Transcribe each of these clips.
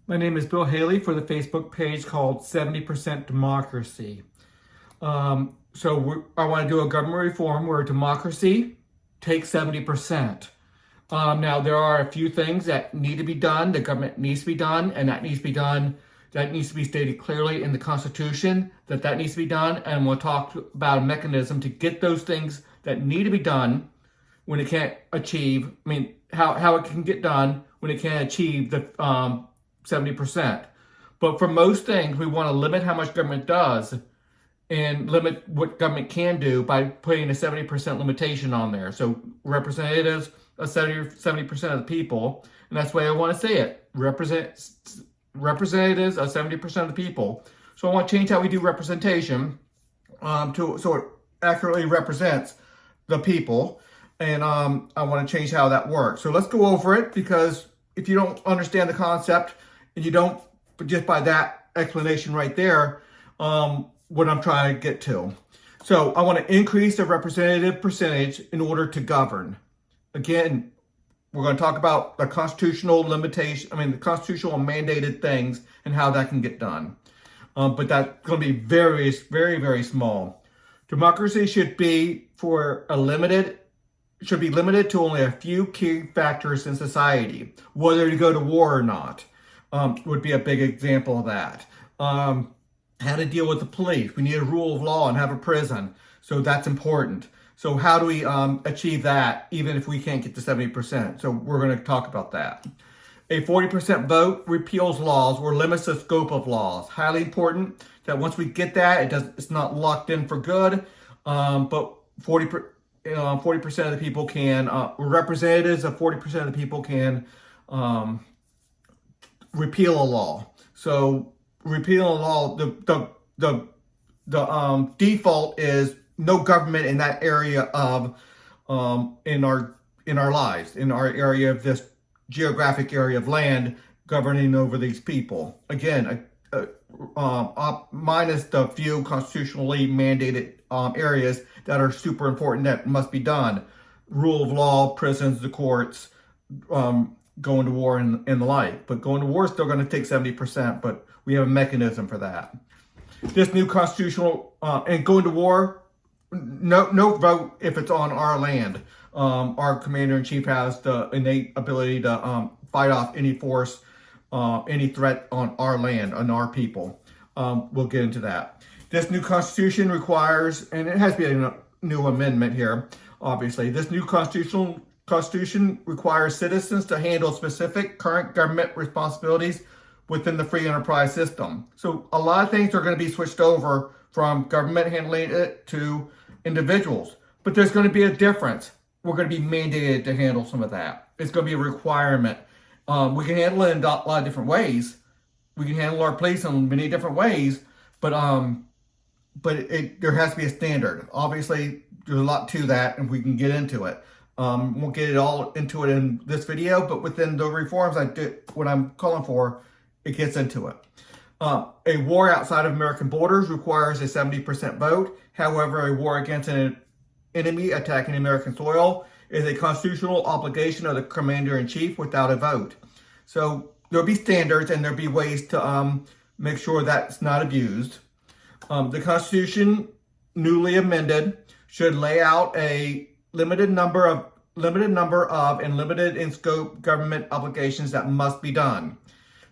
My name is Bill Haley for the Facebook page called 70% Democracy. I want to do a government reform where democracy takes 70%. Now, there are a few things that need to be done. The government needs to be done, and that needs to be done. That needs to be stated clearly in the Constitution that needs to be done. And we'll talk about a mechanism to get those things that need to be done when it can't achieve. How it can get done when it can't achieve the 70%. But for most things, we want to limit how much government does and limit what government can do by putting a 70% limitation on there. So representatives are 70% of the people, and that's the way I want to say it. Representatives are 70% of the people. So I want to change how we do representation so it accurately represents the people. And I want to change how that works. So let's go over it, because if you don't understand the concept, and you don't, just by that explanation right there, what I'm trying to get to. So I want to increase the representative percentage in order to govern. Again, we're going to talk about the constitutional limitation, the constitutional mandated things and how that can get done. But that's going to be very, very small. Democracy should be limited to only a few key factors in society, whether to go to war or not. Would be a big example of that. How to deal with the police. We need a rule of law and have a prison. So that's important. So how do we achieve that even if we can't get to 70%? So we're going to talk about that. A 40% vote repeals laws or limits the scope of laws. Highly important that once we get that, it's not locked in for good. But 40% of the people can, representatives of 40% of the people can repeal a law. So repeal a law, the default is no government in that area of in our lives, in our area of this geographic area of land, governing over these people. Again, minus the few constitutionally mandated areas that are super important that must be done. Rule of law, prisons, the courts, going to war and the like. But going to war is still going to take 70%, but we have a mechanism for that. This new constitutional, and going to war, no vote if it's on our land. Our commander-in-chief has the innate ability to fight off any force, any threat on our land, on our people. We'll get into that. This new constitution requires, and it has to be a new amendment here, obviously. This new constitution requires citizens to handle specific current government responsibilities within the free enterprise system. So a lot of things are going to be switched over from government handling it to individuals. But there's going to be a difference. We're going to be mandated to handle some of that. It's going to be a requirement. We can handle it in a lot of different ways. We can handle our police in many different ways, but there has to be a standard. Obviously, there's a lot to that, and we can get into it. Won't get it all into it in this video, but within the reforms what I'm calling for, it gets into it. A war outside of American borders requires a 70% vote. However, a war against an enemy attacking American soil is a constitutional obligation of the commander-in-chief without a vote. So there'll be standards and there'll be ways to make sure that's not abused. The Constitution, newly amended, should lay out a limited number of and limited in scope government obligations that must be done.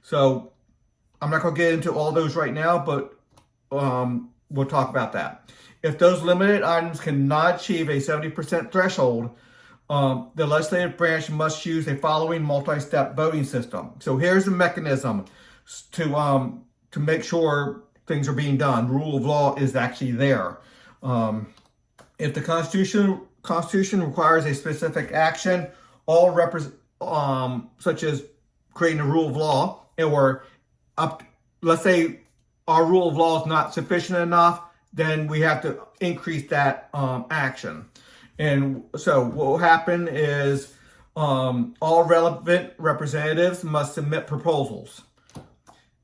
So I'm not going to get into all those right now, but we'll talk about that. If those limited items cannot achieve a 70% threshold, the legislative branch must use a following multi-step voting system. So here's the mechanism to make sure things are being done. Rule of law is actually there. If the Constitution requires a specific action, such as creating a rule of law, or let's say our rule of law is not sufficient enough, then we have to increase that action. And so what will happen is all relevant representatives must submit proposals.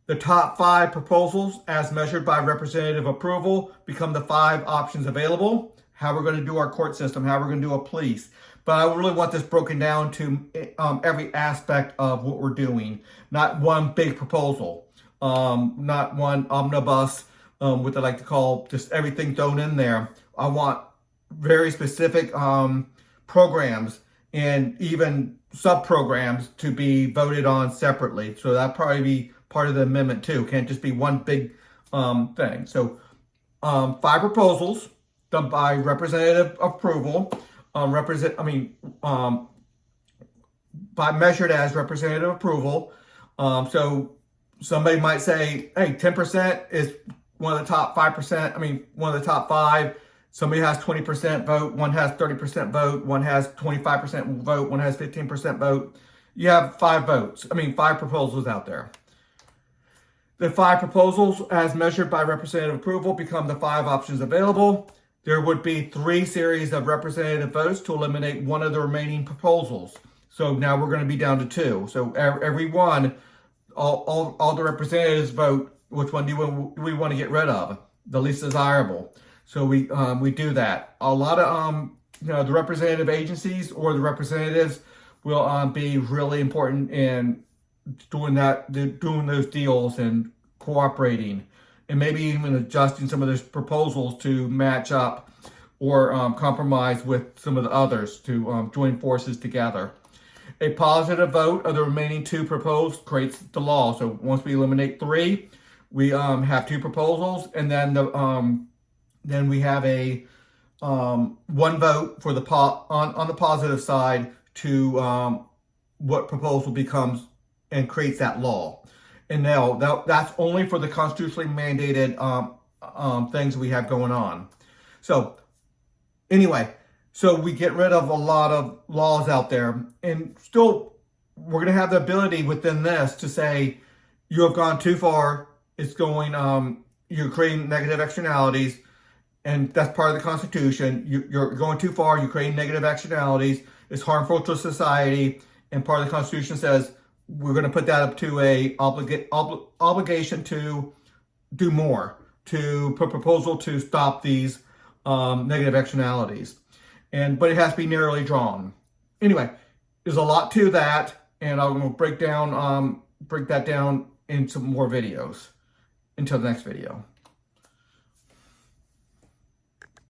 The top 5 proposals, as measured by representative approval, become the 5 options available. How we're going to do our court system, how we're going to do a police. but I really want this broken down to every aspect of what we're doing, not one big proposal, not one omnibus, what they like to call just everything thrown in there. I want very specific programs and even sub-programs to be voted on separately. So that'll probably be part of the amendment too. Can't just be one big thing. So 5 proposals done by representative approval, by measured as representative approval. So somebody might say, hey, 10% is one of the top 5%, one of the top 5. Somebody has 20% vote, one has 30% vote, one has 25% vote, one has 15% vote. You have 5 votes, 5 proposals out there. The 5 proposals, as measured by representative approval, become the 5 options available. There would be 3 series of representative votes to eliminate one of the remaining proposals. So now we're going to be down to 2. So every one, all the representatives vote which one do we want to get rid of, the least desirable. So we do that. A lot of the representative agencies or the representatives will be really important in doing those deals and cooperating, and maybe even adjusting some of those proposals to match up or compromise with some of the others to join forces together. A positive vote of the remaining 2 proposed creates the law. So once we eliminate 3, we have 2 proposals, and then we have a 1 vote for the on the positive side to what proposal becomes and creates that law. And now that's only for the constitutionally mandated things we have going on. So anyway, so we get rid of a lot of laws out there, and still we're going to have the ability within this to say you have gone too far. It's going, you're creating negative externalities, and that's part of the Constitution. You're going too far. You're creating negative externalities. It's harmful to society, and part of the Constitution says we're going to put that up to a obligation to do more, to put proposal to stop these negative externalities. But it has to be narrowly drawn. Anyway, there's a lot to that, and I'm going to break that down in some more videos. Until the next video.